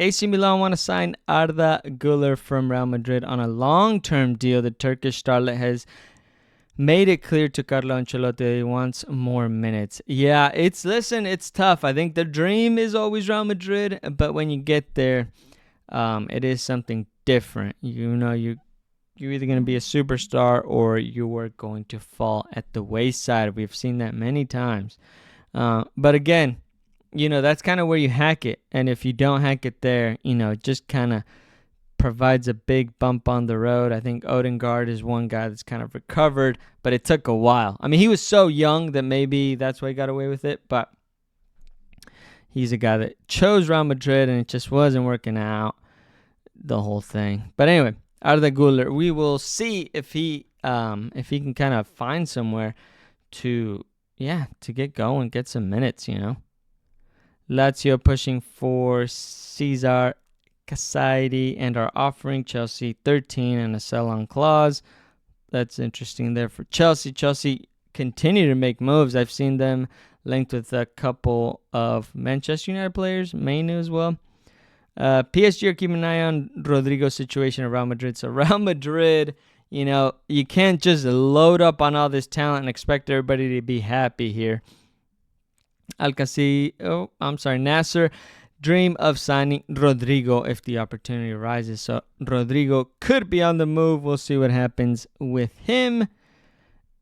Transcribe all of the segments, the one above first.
AC Milan want to sign Arda Güler from Real Madrid on a long-term deal. The Turkish starlet has made it clear to Carlo Ancelotti that he wants more minutes. Yeah, it's tough. I think the dream is always Real Madrid, but when you get there, it is something different. You're either going to be a superstar or you are going to fall at the wayside. We've seen that many times. But again, that's kind of where you hack it. And if you don't hack it there, it just kind of provides a big bump on the road. I think Odegaard is one guy that's kind of recovered, but it took a while. I mean, he was so young that maybe that's why he got away with it, but he's a guy that chose Real Madrid and it just wasn't working out, the whole thing. But anyway, Arda Güler, we will see if he can kind of find somewhere to get going, get some minutes, Lazio pushing for Cesar Casaidi and are offering Chelsea 13 and a sell-on clause. That's interesting there for Chelsea. Chelsea continue to make moves. I've seen them linked with a couple of Manchester United players, Mainu as well. PSG are keeping an eye on Rodrigo's situation at Real Madrid. So Real Madrid, you can't just load up on all this talent and expect everybody to be happy here. Nasser dream of signing Rodrigo if the opportunity arises. So Rodrigo could be on the move. We'll see what happens with him.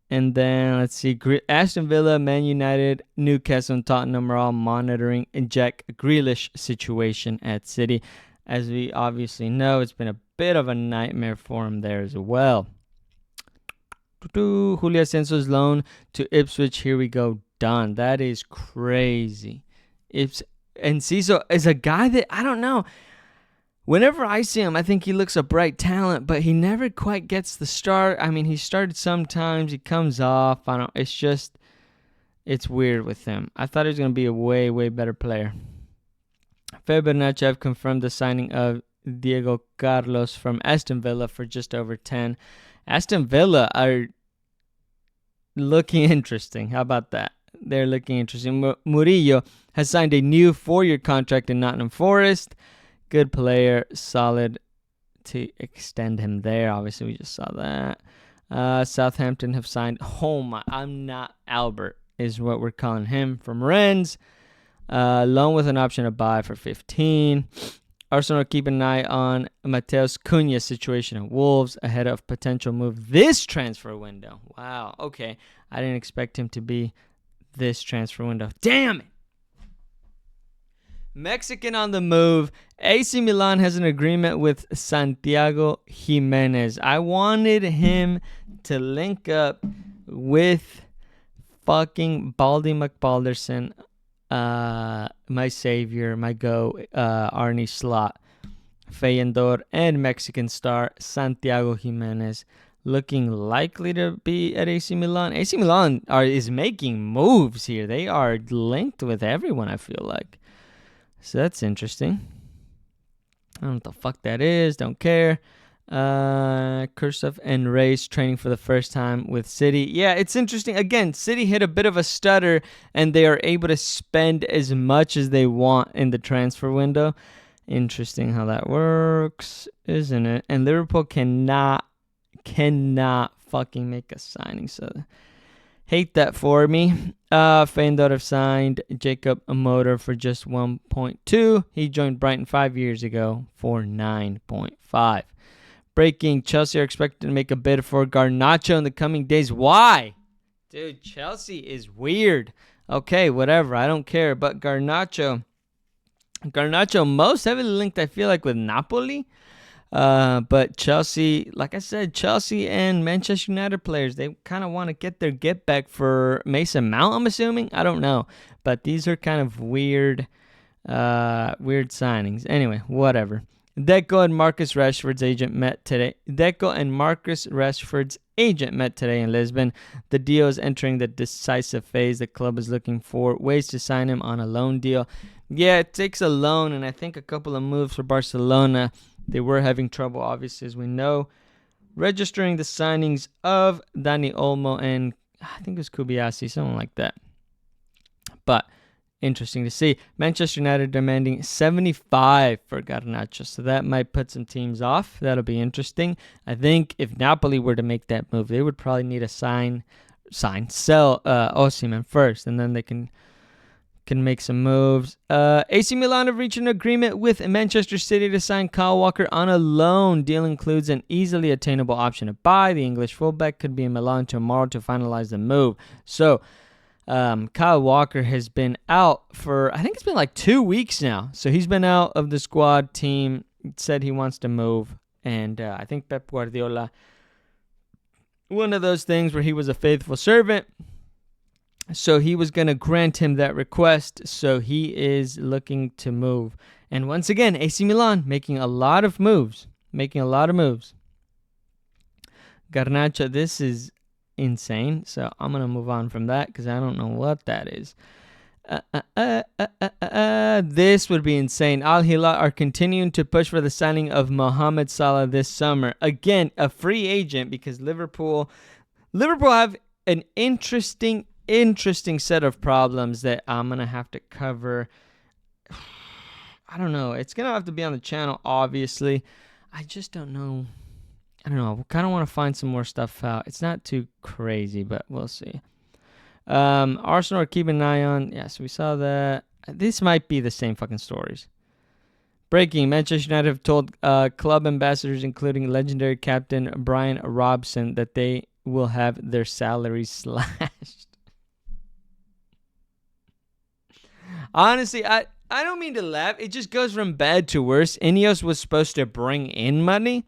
And then let's see, Aston Villa, Man United, Newcastle, and Tottenham are all monitoring Jack Grealish situation at City. As we obviously know, it's been a bit of a nightmare for him there as well. Julio Asensio's loan to Ipswich, here we go, done. That is crazy. Enciso is a guy that, I don't know, whenever I see him, I think he looks a bright talent, but he never quite gets the start. I mean, he started sometimes, he comes off. It's weird with him. I thought he was going to be a way, way better player. Fenerbahce confirmed the signing of Diego Carlos from Aston Villa for just over 10. Aston Villa are looking interesting. How about that? They're looking interesting. Murillo has signed a new 4-year contract in Nottingham Forest. Good player, solid to extend him there. Obviously, we just saw that. Southampton have signed Albert is what we're calling him from Rennes. Loan with an option to buy for 15. Arsenal keep an eye on Mateus Cunha's situation at Wolves ahead of potential move this transfer window. Wow, okay. I didn't expect him to be this transfer window. Damn it! Mexican on the move. AC Milan has an agreement with Santiago Jimenez. I wanted him to link up with fucking Baldy McBalderson, my savior, my Arnie Slot, Feyenoord, and Mexican star Santiago Jimenez looking likely to be at AC Milan. AC Milan is making moves here. They are linked with everyone, I feel like. So that's interesting. I don't know what the fuck that is. Don't care. Kursav and Reyes training for the first time with City. Yeah, it's interesting. Again, City hit a bit of a stutter, and they are able to spend as much as they want in the transfer window. Interesting how that works, isn't it? And Liverpool cannot fucking make a signing. So hate that for me. Feyenoord have signed Jacob Motor for just 1.2. He joined Brighton 5 years ago for 9.5. Breaking, Chelsea are expected to make a bid for Garnacho in the coming days. Why? Dude, Chelsea is weird. Okay, whatever. I don't care. But Garnacho most heavily linked, I feel like, with Napoli. But Chelsea, like I said, Chelsea and Manchester United players, they kind of want to get their get back for Mason Mount, I'm assuming. I don't know. But these are kind of weird signings. Anyway, whatever. Deco and Marcus Rashford's agent met today. In Lisbon. The deal is entering the decisive phase. The club is looking for ways to sign him on a loan deal. Yeah, it takes a loan, and I think a couple of moves for Barcelona. They were having trouble, obviously, as we know, registering the signings of Dani Olmo and I think it was Kubiasi, something like that. But interesting to see. Manchester United demanding 75 for Garnacho, so that might put some teams off. That'll be interesting. I think if Napoli were to make that move, they would probably need to sell Osimhen first, and then they can make some moves. AC Milan have reached an agreement with Manchester City to sign Kyle Walker on a loan. Deal includes an easily attainable option to buy. The English fullback could be in Milan tomorrow to finalize the move. So, Kyle Walker has been out for, I think it's been like 2 weeks now. So he's been out of the squad. Team said he wants to move. And I think Pep Guardiola, one of those things where he was a faithful servant. So he was going to grant him that request. So he is looking to move. And once again, AC Milan making a lot of moves. Garnacho, this is insane. So I'm going to move on from that because I don't know what that is. This would be insane. Al Hilal are continuing to push for the signing of Mohamed Salah this summer. Again, a free agent because Liverpool have an interesting set of problems that I'm going to have to cover. I don't know. It's going to have to be on the channel, obviously. I just don't know. I don't know. I kind of want to find some more stuff out. It's not too crazy, but we'll see. Arsenal are keeping an eye on. Yeah, so we saw that. This might be the same fucking stories. Breaking. Manchester United have told club ambassadors, including legendary captain Brian Robson, that they will have their salaries slashed. Honestly, I don't mean to laugh. It just goes from bad to worse. Ineos was supposed to bring in money,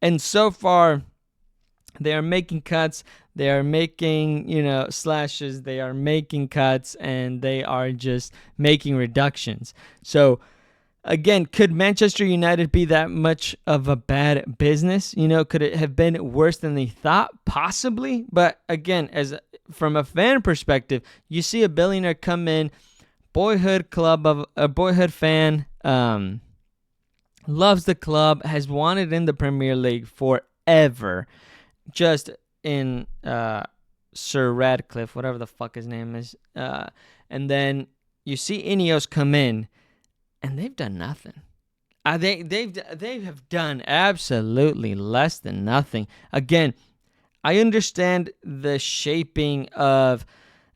and so far they are making cuts. They are making, slashes. They are making cuts, and they are just making reductions. So, again, could Manchester United be that much of a bad business? Could it have been worse than they thought? Possibly. But, again, from a fan perspective, you see a billionaire come in, boyhood fan, loves the club, has wanted in the Premier League forever, just in Sir Radcliffe, whatever the fuck his name is, and then you see Ineos come in, and they've done nothing. They have done absolutely less than nothing. Again, I understand the shaping of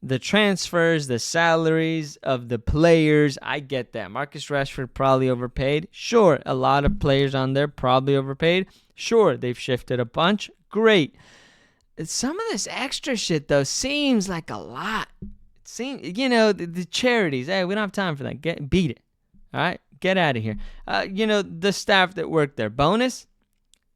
the transfers, the salaries of the players. I get that. Marcus Rashford probably overpaid. Sure, a lot of players on there probably overpaid. Sure, they've shifted a bunch. Great. Some of this extra shit, though, seems like a lot. It seems, the charities. Hey, we don't have time for that. Beat it. All right? Get out of here. The staff that work there. Bonus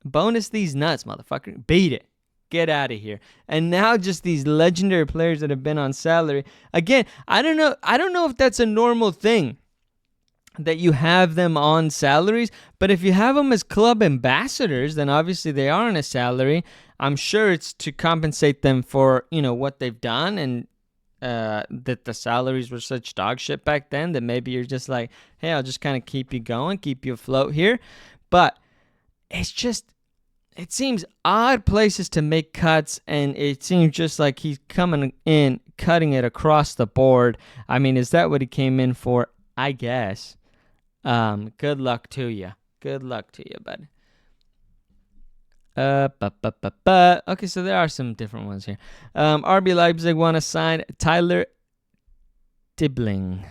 these nuts, motherfucker. Beat it. Get out of here. And now just these legendary players that have been on salary. Again, I don't know if that's a normal thing that you have them on salaries, but if you have them as club ambassadors, then obviously they are on a salary. I'm sure it's to compensate them for, what they've done, and that the salaries were such dog shit back then that maybe you're just like, hey, I'll just kind of keep you going, keep you afloat here. But it seems odd places to make cuts, and it seems just like he's coming in, cutting it across the board. I mean, is that what he came in for? I guess. Good luck to you. Good luck to you, bud. Okay, so there are some different ones here. RB Leipzig want to sign Tyler Dibling.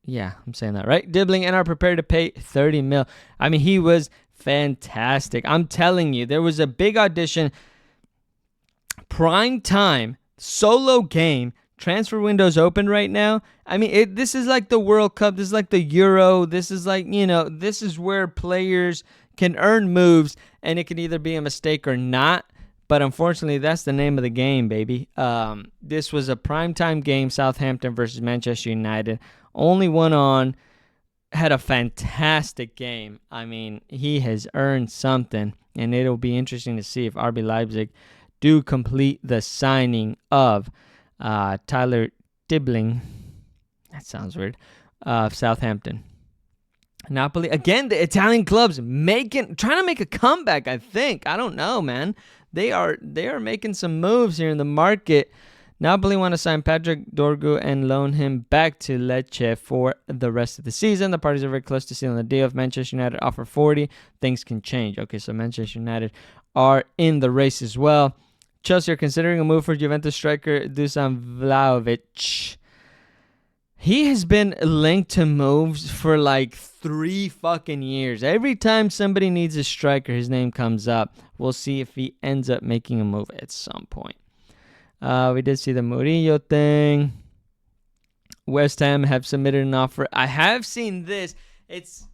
Yeah, I'm saying that right. Dibling, and are prepared to pay 30 mil. I mean, he was fantastic. I'm telling you, there was a big audition, prime time, solo game. Transfer window's open right now. I mean, this is like the World Cup. This is like the Euro. This is like, this is where players can earn moves, and it can either be a mistake or not. But unfortunately, that's the name of the game, baby. This was a primetime game, Southampton versus Manchester United. Only one on. Had a fantastic game. I mean, he has earned something, and it'll be interesting to see if RB Leipzig do complete the signing of Tyler Dibling. That sounds weird. Of Southampton. Napoli. Again, the Italian clubs trying to make a comeback, I think. I don't know, man. They are making some moves here in the market. Napoli want to sign Patrick Dorgu and loan him back to Lecce for the rest of the season. The parties are very close to sealing the deal. If Manchester United offer 40, things can change. Okay, so Manchester United are in the race as well. Chelsea are considering a move for Juventus striker Dusan Vlahovic. He has been linked to moves for like 3 fucking years. Every time somebody needs a striker, his name comes up. We'll see if he ends up making a move at some point. We did see the Murillo thing. West Ham have submitted an offer. I have seen this. It's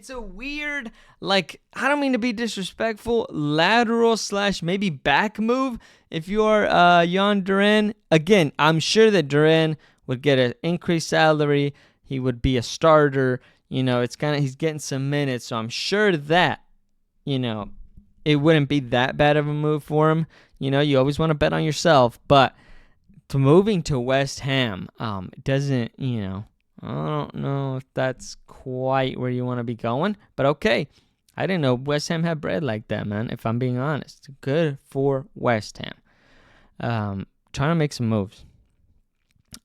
a weird, like, I don't mean to be disrespectful, lateral / maybe back move. If you're Jan Duran, again, I'm sure that Duran would get an increased salary. He would be a starter. It's kind of, he's getting some minutes, so I'm sure that, it wouldn't be that bad of a move for him. You always want to bet on yourself, but to moving to West Ham, doesn't, I don't know if that's quite where you want to be going, but okay. I didn't know West Ham had bread like that, man, if I'm being honest. Good for West Ham. Trying to make some moves.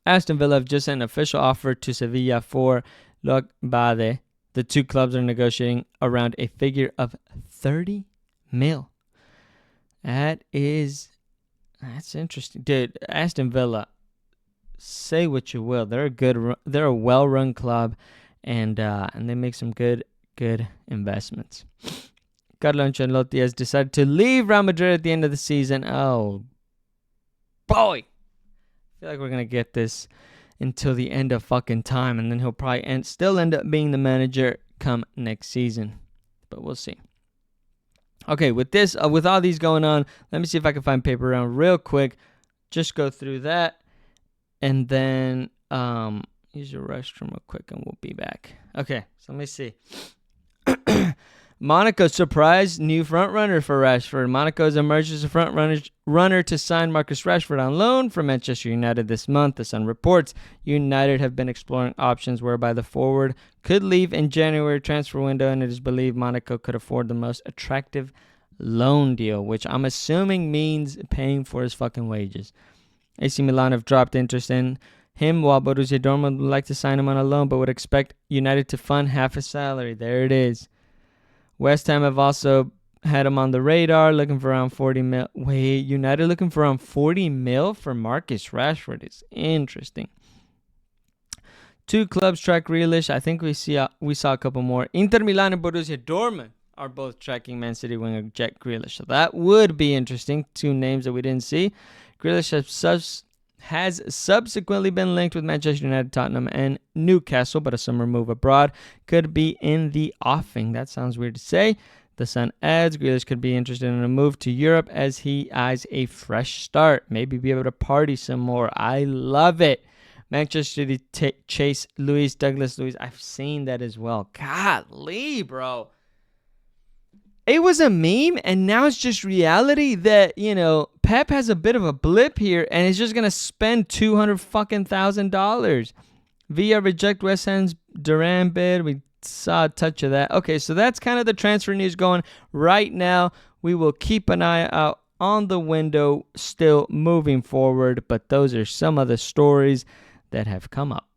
Aston Villa have just sent an official offer to Sevilla for Lokbade. The two clubs are negotiating around a figure of 30 mil. That's interesting. Dude, Aston Villa, say what you will. They're a well-run club, and they make some good investments. Carlo Ancelotti has decided to leave Real Madrid at the end of the season. Oh, boy. I feel like we're going to get this until the end of fucking time, and then he'll probably still end up being the manager come next season. But we'll see. Okay, with all these going on, let me see if I can find paper round real quick. Just go through that, and then use your restroom real quick, and we'll be back. Okay, so let me see. Monaco surprise new front runner for Rashford. Monaco has emerged as a front runner to sign Marcus Rashford on loan from Manchester United this month. The Sun reports United have been exploring options whereby the forward could leave in January transfer window, and it is believed Monaco could afford the most attractive loan deal, which I'm assuming means paying for his fucking wages. AC Milan have dropped interest in him, while Borussia Dortmund would like to sign him on a loan but would expect United to fund half his salary. There it is. West Ham have also had him on the radar, looking for around 40 mil. Wait, United looking for around 40 mil for Marcus Rashford is interesting. Two clubs track Grealish. I think we saw a couple more. Inter Milan and Borussia Dortmund are both tracking Man City winger Jack Grealish. So that would be interesting. Two names that we didn't see. Grealish has subsequently been linked with Manchester United, Tottenham, and Newcastle, but a summer move abroad could be in the offing. That sounds weird to say. The Sun adds Grealish could be interested in a move to Europe as he eyes a fresh start. Maybe be able to party some more. I love it. Manchester City chase Douglas Luiz. I've seen that as well. Golly, bro. It was a meme, and now it's just reality that, Pep has a bit of a blip here, and he's just going to spend $200,000. Villa reject West Ham's Duran bid. We saw a touch of that. Okay, so that's kind of the transfer news going right now. We will keep an eye out on the window still moving forward, but those are some of the stories that have come up.